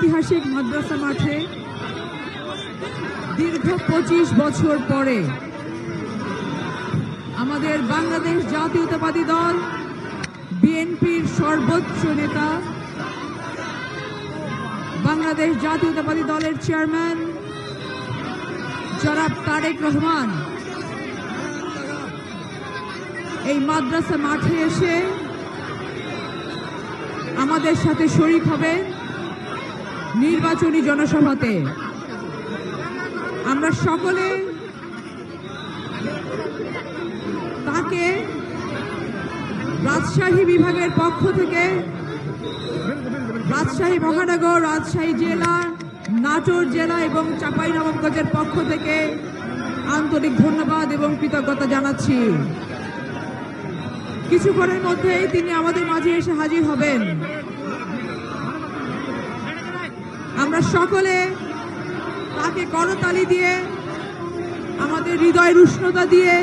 ঐতিহাসিক মাদ্রাসা মাঠে দীর্ঘ 25 বছর পরে আমাদের বাংলাদেশ জাতীয়তাবাদী দল বিএনপির সর্বোচ্চ নেতা বাংলাদেশ জাতীয়তাবাদী দলের চেয়ারম্যান জনাব তারেক রহমান এই মাদ্রাসা মাঠে এসে আমাদের সাথে শরীক হবেন নির্বাচনী জনসভাতে। আমরা সকলে তাকে রাজশাহী বিভাগের পক্ষ থেকে, রাজশাহী মহানগর, রাজশাহী জেলা, নাটোর জেলা এবং চাঁপাইনবাবগঞ্জের পক্ষ থেকে আন্তরিক ধন্যবাদ এবং কৃতজ্ঞতা জানাচ্ছি। কিছুক্ষণের মধ্যেই তিনি আমাদের মাঝে এসে হাজির হবেন। আমরা সকলে তাকে করতালি দিয়ে, আমাদের হৃদয়ের উষ্ণতা দিয়ে,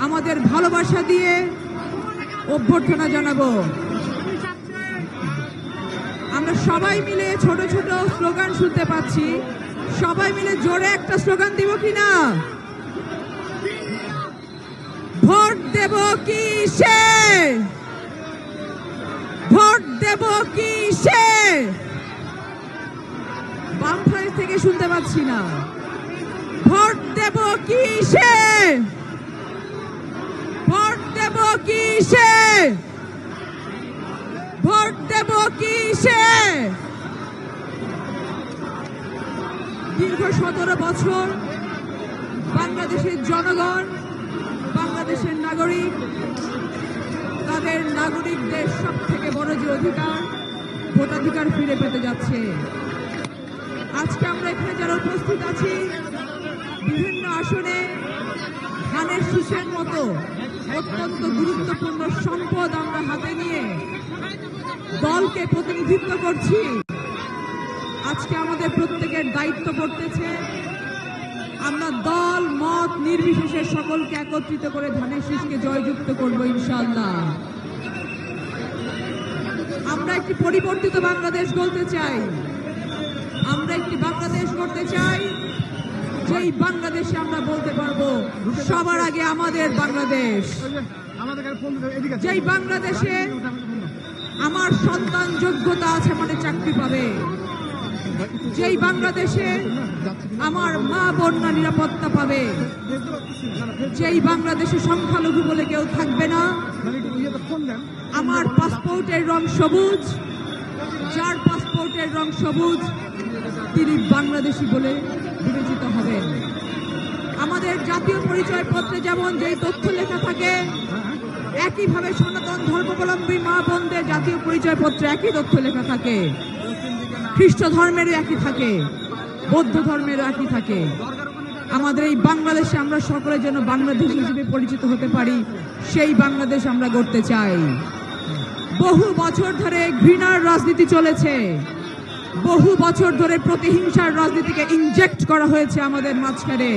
আমাদের ভালোবাসা দিয়ে অভ্যর্থনা জানাবো। আমরা সবাই মিলে ছোট ছোট স্লোগান শুনতে পাচ্ছি। সবাই মিলে জোরে একটা স্লোগান দিব কিনা? ভোট দেব কিসে, ভোট দেব কিসে? বাম সাইড থেকে শুনতে পাচ্ছি না। ভোট দেব কিসে, ভোট দেব কিসে, ভোট দেব কিসে? দীর্ঘ 17 বছর বাংলাদেশের জনগণ, বাংলাদেশের নাগরিক, তাদের নাগরিকদের সব থেকে বড় যে অধিকার, ভোটাধিকার ফিরে পেতে যাচ্ছে। আজকে আমরা এখানে যারা উপস্থিত আছি, বিভিন্ন আসনে ধানের শীষের মতো অত্যন্ত গুরুত্বপূর্ণ সম্পদ আমরা হাতে নিয়ে দলকে প্রতিনিধিত্ব করছি। আজকে আমাদের প্রত্যেকের দায়িত্ব পড়তেছে আমরা দল মত নির্বিশেষে সকলকে একত্রিত করে ধানের শীষকে জয়যুক্ত করব ইনশাআল্লাহ। আমরা একটি পরিবর্তিত বাংলাদেশ গড়তে চাই। আমরা একটি বাংলাদেশ গড়তে চাই যেই বাংলাদেশে আমরা বলতে পারবো সবার আগে আমাদের বাংলাদেশ। যেই বাংলাদেশে আমার সন্তান যোগ্যতা আছে মানে চাকরি পাবে। যেই বাংলাদেশে আমার মা বোনরা নিরাপত্তা পাবে। যেই বাংলাদেশে সংখ্যালঘু বলে কেউ থাকবে না। আমার পাসপোর্টের রং সবুজ, যার পাসপোর্টের রং সবুজ তিনি বাংলাদেশি বলে বিবেচিত হবেন। আমাদের জাতীয় পরিচয় পত্রে যেমন যেই তথ্য লেখা থাকে, একইভাবে সনাতন ধর্মাবলম্বী মা বোনদের জাতীয় পরিচয় পত্রে একই তথ্য লেখা থাকে। খ্রিস্ট ধর্মেরও একই থাকে, বৌদ্ধ ধর্মেরও একই থাকে। আমাদের এই বাংলাদেশে আমরা সকলের জন্য বাংলাদেশ হিসেবে পরিচিত হতে পারি, সেই বাংলাদেশ আমরা গড়তে চাই। বহু বছর ধরে ঘৃণার রাজনীতি চলেছে। বহু বছর ধরে প্রতিহিংসার রাজনীতিকে ইনজেক্ট করা হয়েছে আমাদের মাঝখানে।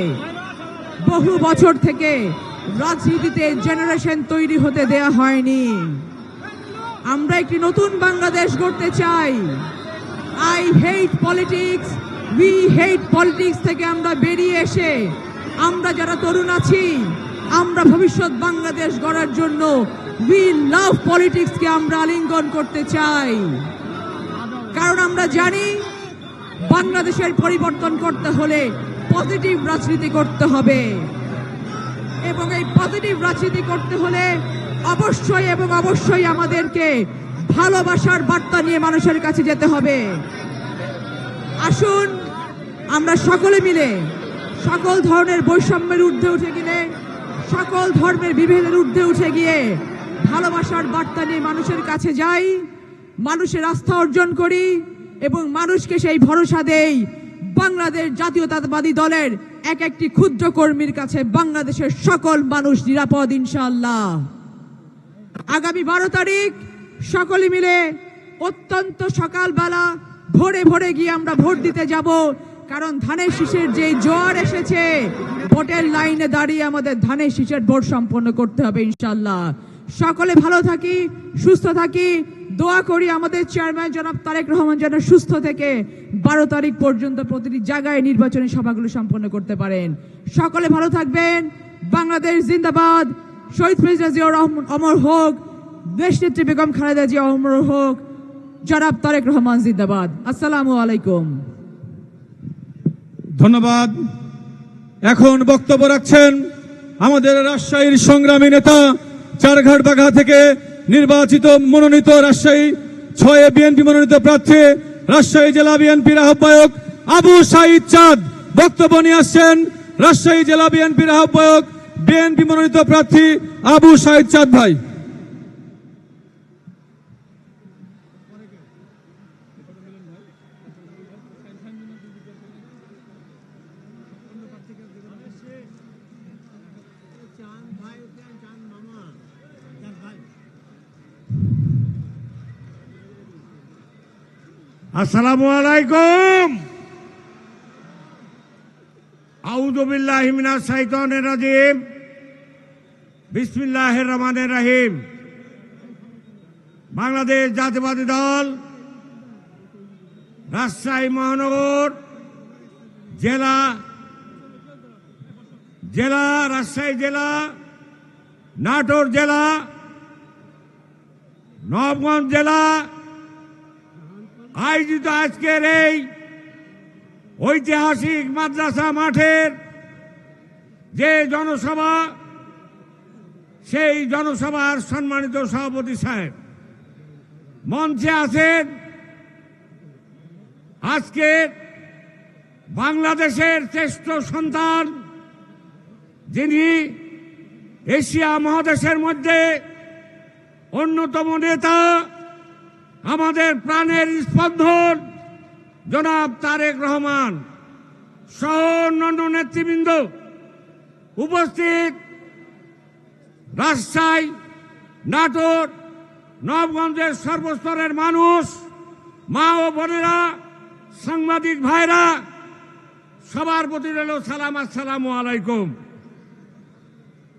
বহু বছর থেকে রাজনীতিতে জেনারেশন তৈরি হতে দেয়া হয়নি। আমরা একটি নতুন বাংলাদেশ গড়তে চাই। I hate politics, we hate politics থেকে আমরা বেরিয়ে এসে আমরা যারা তরুণ আছি, আমরা ভবিষ্যৎ বাংলাদেশ গড়ার জন্য উই লাভ পলিটিক্সকে আমরা আলিঙ্গন করতে চাই। কারণ আমরা জানি বাংলাদেশের পরিবর্তন করতে হলে পজিটিভ রাজনীতি করতে হবে, এবং এই পজিটিভ রাজনীতি করতে হলে অবশ্যই এবং অবশ্যই আমাদেরকে ভালোবাসার বার্তা নিয়ে মানুষের কাছে যেতে হবে। আসুন আমরা সকলে মিলে সকল ধরনের বৈষম্যের ঊর্ধ্বে উঠে গিয়ে, সকল ধর্মের বিভেদের ঊর্ধ্বে উঠে গিয়ে ভালোবাসার বার্তা নিয়ে মানুষের কাছে যাই, মানুষের আস্থা অর্জন করি এবং মানুষকে সেই ভরসা দেই বাংলাদেশ জাতীয়তাবাদী দলের এক একটি ক্ষুদ্র কর্মীর কাছে বাংলাদেশের সকল মানুষ নিরাপদ ইনশাআল্লাহ। আগামী 12 তারিখ সকলে মিলে অত্যন্ত সকালবেলা ভোরে ভোরে গিয়ে আমরা ভোট দিতে যাব। কারণ ধানের শীষের যে জোয়ার এসেছে, ভোটের লাইনে দাঁড়িয়ে আমাদের ধানের শীষের ভোট সম্পন্ন করতে হবে ইনশাআল্লাহ। সকলে ভালো থাকি, সুস্থ থাকি। দোয়া করি আমাদের চেয়ারম্যান জনাব তারেক রহমান যেন সুস্থ থেকে 12 তারিখ পর্যন্ত প্রতিটি জায়গায় নির্বাচনী সভাগুলো সম্পন্ন করতে পারেন। সকলে ভালো থাকবেন। বাংলাদেশ জিন্দাবাদ। শহীদ প্রেসিডেন্ট জিয়াউর রহমান অমর হোক। দেশনেত্রী বেগম খালেদা জিয়া অমর হোক। জনাব তারেক রহমান জিন্দাবাদ। আসসালামু আলাইকুম। ধন্যবাদ। এখন বক্তব্য রাখছেন আমাদের রাজশাহীর সংগ্রামী নেতা, চারঘাট বাঘা থেকে নির্বাচিত মনোনীত রাজশাহী 6 বিএনপি মনোনীত প্রার্থী, রাজশাহী জেলা বিএনপির আহ্বায়ক আবু সাঈদ চাঁদ বক্তব্য নিয়ে আসছেন। রাজশাহী জেলা বিএনপির আহ্বায়ক, বিএনপি মনোনীত প্রার্থী আবু সাঈদ চাঁদ ভাই। আসসালামু আলাইকুম। আউযু বিল্লাহি মিনাশ শাইতানির রাজিম। বিসমিল্লাহির রহমানির রহিম। বাংলাদেশ জাতীয়তাবাদী দল রাজশাহী মহানগর রাজশাহী জেলা, নাটোর জেলা, নবগঞ্জ জেলা আয়োজিত আজকের এই ঐতিহাসিক মাদ্রাসা মাঠের যে জনসভা, সেই জনসভার সম্মানিত সভাপতি সাহেব, মঞ্চে আছেন আজকে বাংলাদেশের শ্রেষ্ঠ সন্তান, যিনি এশিয়া মহাদেশের মধ্যে অন্যতম নেতা, আমাদের প্রাণের স্পন্দন জনাব তারেক রহমান সহ অন্যান্য নেতৃবৃন্দ উপস্থিত, রাজশাহী, নাটোর, নবগঞ্জের সর্বস্তরের মানুষ, মা ও বোনেরা, সাংবাদিক ভাইরা, সবার প্রতি রইল সালাম। আসসালামু আলাইকুম।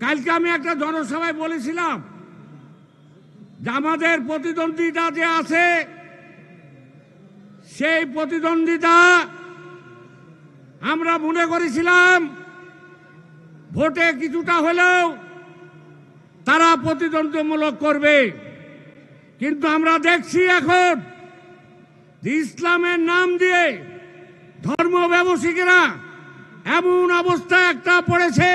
কালকে আমি একটা জনসভায় বলেছিলাম যে আমাদের প্রতিদ্বন্দ্বিতা যে আছে, সেই প্রতিদ্বন্দ্বিতা আমরা মনে করেছিলাম ভোটে কিছুটা হলেও তারা প্রতিদ্বন্দ্বিতামূলক করবে, কিন্তু আমরা দেখছি এখন যে ইসলামের নাম দিয়ে ধর্ম ব্যবসায়ীরা এমন অবস্থা একটা পড়েছে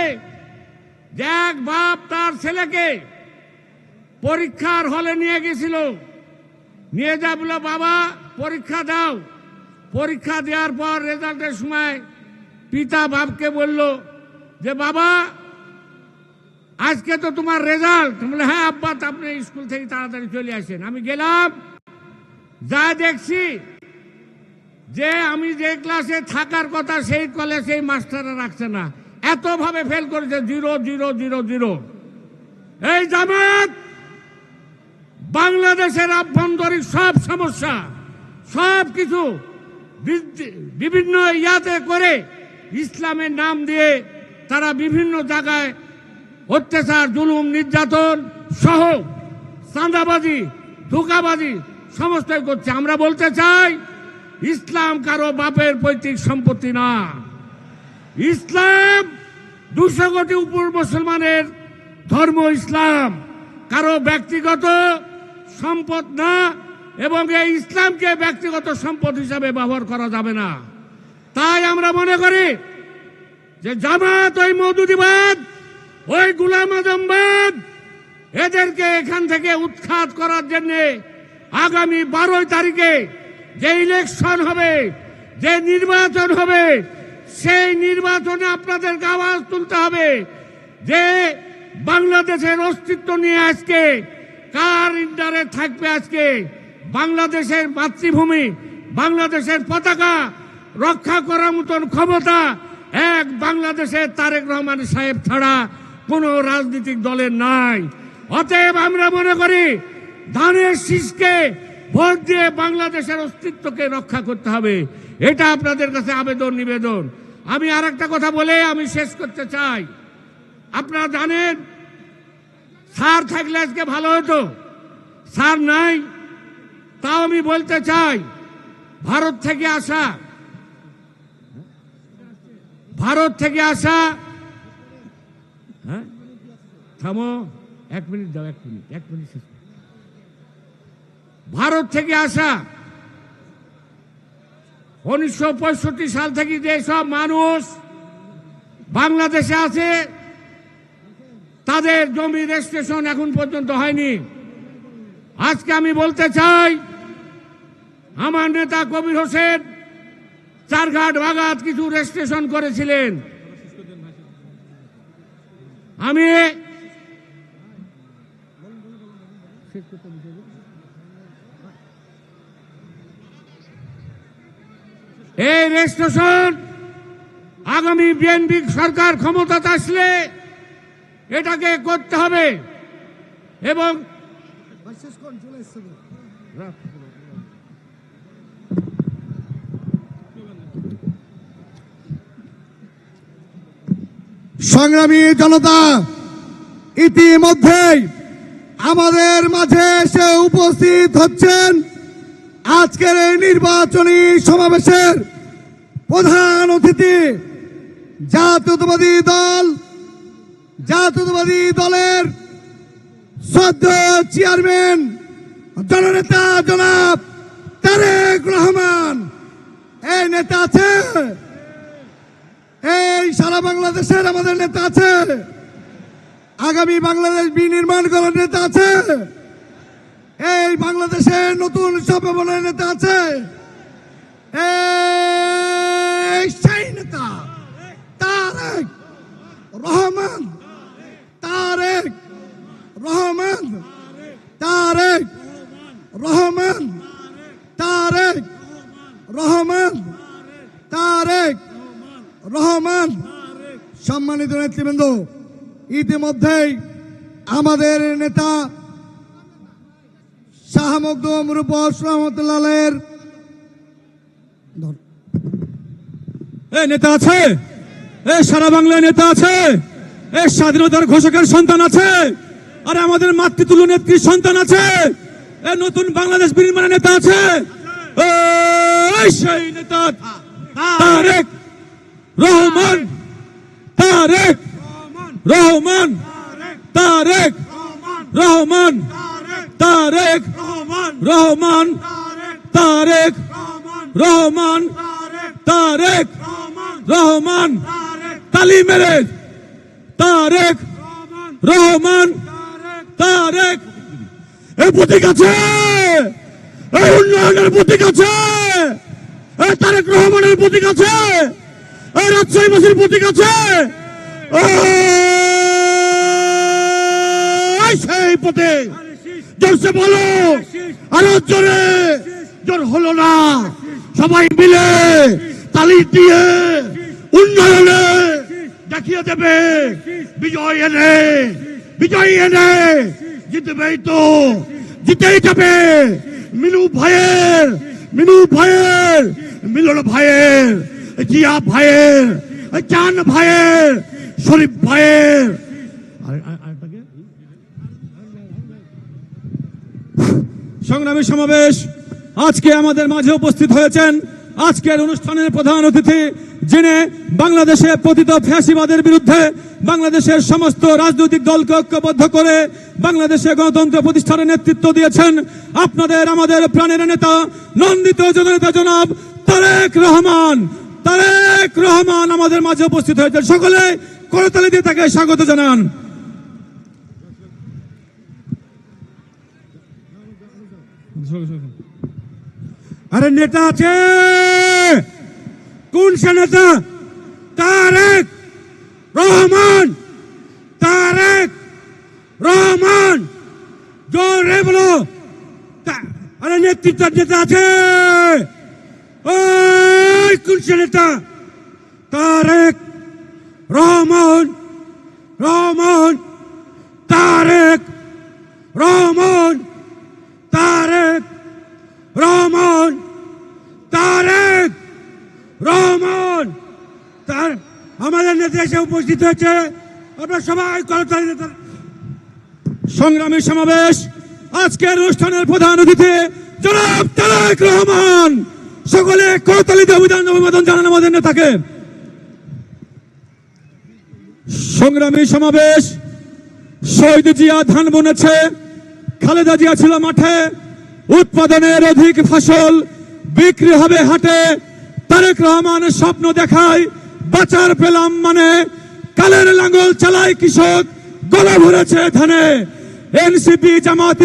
যে এক বাপ তার ছেলেকে পরীক্ষার হলে নিয়ে গেছিল, নিয়ে যা বলল বাবা পরীক্ষা দাও। পরীক্ষা দেওয়ার পর রেজাল্টের সময় পিতা বাপকে বলল যে বাবা আজকে তো তোমার রেজাল্ট। বলে হ্যাঁ আব্বা, আপনি স্কুল থেকে তাড়াতাড়ি চলে আসেন। আমি গেলাম, যা দেখছি যে আমি যে ক্লাসে থাকার কথা সেই কলেজে মাস্টাররা রাখছে না, এতভাবে ফেল করেছে, 0 0 0 0। এই জামাত বাংলাদেশের আভ্যন্তরীণ সব সমস্যা, সব কিছু বিভিন্ন ইয়াতে করে ইসলামের নাম দিয়ে তারা বিভিন্ন জায়গায় অত্যাচার, জুলুম, নির্যাতন সহ চাঁদাবাজি, ধোঁকাবাজি সমস্তই করছে। আমরা বলতে চাই ইসলাম কারো বাপের পৈতৃক সম্পত্তি না। ইসলাম 200 কোটি উপর মুসলমানের ধর্ম। ইসলাম কারো ব্যক্তিগত সম্পদ না, এবং এই ইসলামকে ব্যক্তিগত সম্পদ হিসাবে ব্যবহার করা যাবে না। তাই আমরা মনে করি যে জামাত, ওই মওদুদিবাদ, ওই গোলাম আজমবাদ, এদেরকে এখান থেকে উৎখাত করার জন্য আগামী 12 তারিখে যে ইলেকশন হবে, যে নির্বাচন হবে, সেই নির্বাচনে আপনাদেরকে আওয়াজ তুলতে হবে যে বাংলাদেশের অস্তিত্ব নিয়ে আজকে কার ইন্টারে থাকবে। আজকে বাংলাদেশের মাতৃভূমি, বাংলাদেশের পতাকা রক্ষা করার মতন ক্ষমতা এক বাংলাদেশের তারেক রহমান সাহেব ছাড়া কোনো রাজনৈতিক দলের নাই। অতএব আমরা মনে করি ধানের শীষকে ভোট দিয়ে বাংলাদেশের অস্তিত্বকে রক্ষা করতে হবে। এটা আপনাদের কাছে আবেদন, নিবেদন। আমি আর একটা কথা বলে আমি শেষ করতে চাই। আপনারা জানেন স্যার থাকলে আজকে ভালো হতো, স্যার নাই, তাও আমি বলতে চাই, ভারত থেকে আসা হ্যাঁ থামো, 1 মিনিট দাও, 1 মিনিট শেষ করো। ভারত থেকে আসা 1965 সাল থেকে যেসব মানুষ বাংলাদেশে আছে তাদের জমি রেজিস্ট্রেশন এখন পর্যন্ত হয়নি। আজকে আমি বলতে চাই, আমার নেতা কবির হোসেন চারঘাট বাগাত কিছু রেজিস্ট্রেশন করেছিলেন। আমি এই রেজিস্ট্রেশন আগামী বিএনপি সরকার ক্ষমতাতে আসলে এটাকে করতে হবে এবং সংগ্রামী জনতা, ইতিমধ্যেই আমাদের মাঝে এসে উপস্থিত হচ্ছেন আজকের এই নির্বাচনী সমাবেশের প্রধান অতিথি, জাতীয়তাবাদী দলের শ্রদ্ধেয় চেয়ারম্যান জননেতা জনাব তারেক রহমান। এই নেতা আছে, এই সারা বাংলাদেশের আমাদের নেতা আছে, আগামী বাংলাদেশ বিনির্মাণ করার নেতা আছে, এই বাংলাদেশের নতুন সম্ভাবনার নেতা আছে, এই সেই নেতা তারেক রহমান, তারেক রহমান, তারেক রহমান, তারেক রহমান, তারেক রহমান। সম্মানিত নেতৃবৃন্দ, ইতিমধ্যেই আমাদের নেতা শাহ মখদুম রূপস রহমতুল্লাহের নেতা আছে, সারা বাংলায় নেতা আছে, স্বাধীনতার ঘোষকের সন্তান আছে, আর আমাদের মাতৃতুল্য নেত্রীর সন্তান আছে, নতুন বাংলাদেশ বিনির্মাণের নেতা আছে। সেই নেতা তারেক রহমান, তারেক রহমান, তারেক রহমান, তারেক রহমান, তারেক রহমান, তারেক রহমান, তালি মেরে তারেক রহমান, তারেক। এই প্রতীক আছে, এই উন্নয়নের প্রতীক আছে, এই তারেক রহমানের প্রতীক আছে, এই রাজশাহীবাসীর প্রতীক আছে। সেই পথে জোরসে বলো, আরো জোরে, জোর হলো না, সবাই মিলে তালি দিয়ে উন্নয়নে দেখিয়ে দেবে বিজয় এনে, বিজয় এনে জিতবেই তো, জিতেই যাবে। মিনু ভাইয়ের, মিনু ভাইয়ের, মিলন ভাইয়ের, জিয়া ভাইয়ের, চান ভাইয়ের, শরীফ ভাইয়ের। সংগ্রামী সমাবেশ, আজকে আমাদের মাঝে উপস্থিত হয়েছেন আজকের অনুষ্ঠানের প্রধান অতিথি, যিনি বাংলাদেশে পতিত ফ্যাসিবাদের বিরুদ্ধে বাংলাদেশের সমস্ত রাজনৈতিক দলকে ঐক্যবদ্ধ করে বাংলাদেশে গণতন্ত্র প্রতিষ্ঠানের নেতৃত্ব দিয়েছেন। আপনাদের আমাদের প্রাণের নেতা, নন্দিত জননেতা জনাব তারেক রহমান। তারেক রহমান আমাদের মাঝে উপস্থিত হয়েছেন, সকলে করতালি দিয়ে তাকে স্বাগত জানান। আরে নেতা আছে, কোন সে নেতা? তারেক রহমান, তারেক রহমান, জোরে বলো। আরে নেতৃত্বের নেতা আছে, ওই কোন সে নেতা? তারেক রহমান, রহমান, তারেক রহমান, তারেক রহমান, তারেক রহমান। আমাদের নেতা এসে উপস্থিত হয়েছে, আপনারা সবাই করতালি নেতা। সংগ্রামী সমাবেশ, আজকের অনুষ্ঠানের প্রধান অতিথি জনাব তারেক রহমান। সকলে করতালিতে অভিবাদন জানান আমাদের নেতাকে। সংগ্রামী সমাবেশ। শহীদ জিয়া ধান বুনেছে, খালেদা জিয়া ছিল মাঠে, উৎপাদনের অধিক ফসল বিক্রি হবে হাটে। তারেক রহমান স্বপ্ন দেখায় বাঁচার পেলাম মানে, কালের লাঙ্গল চালায় কৃষক, গলা ভরেছে ধানে। এনসিপি জামাত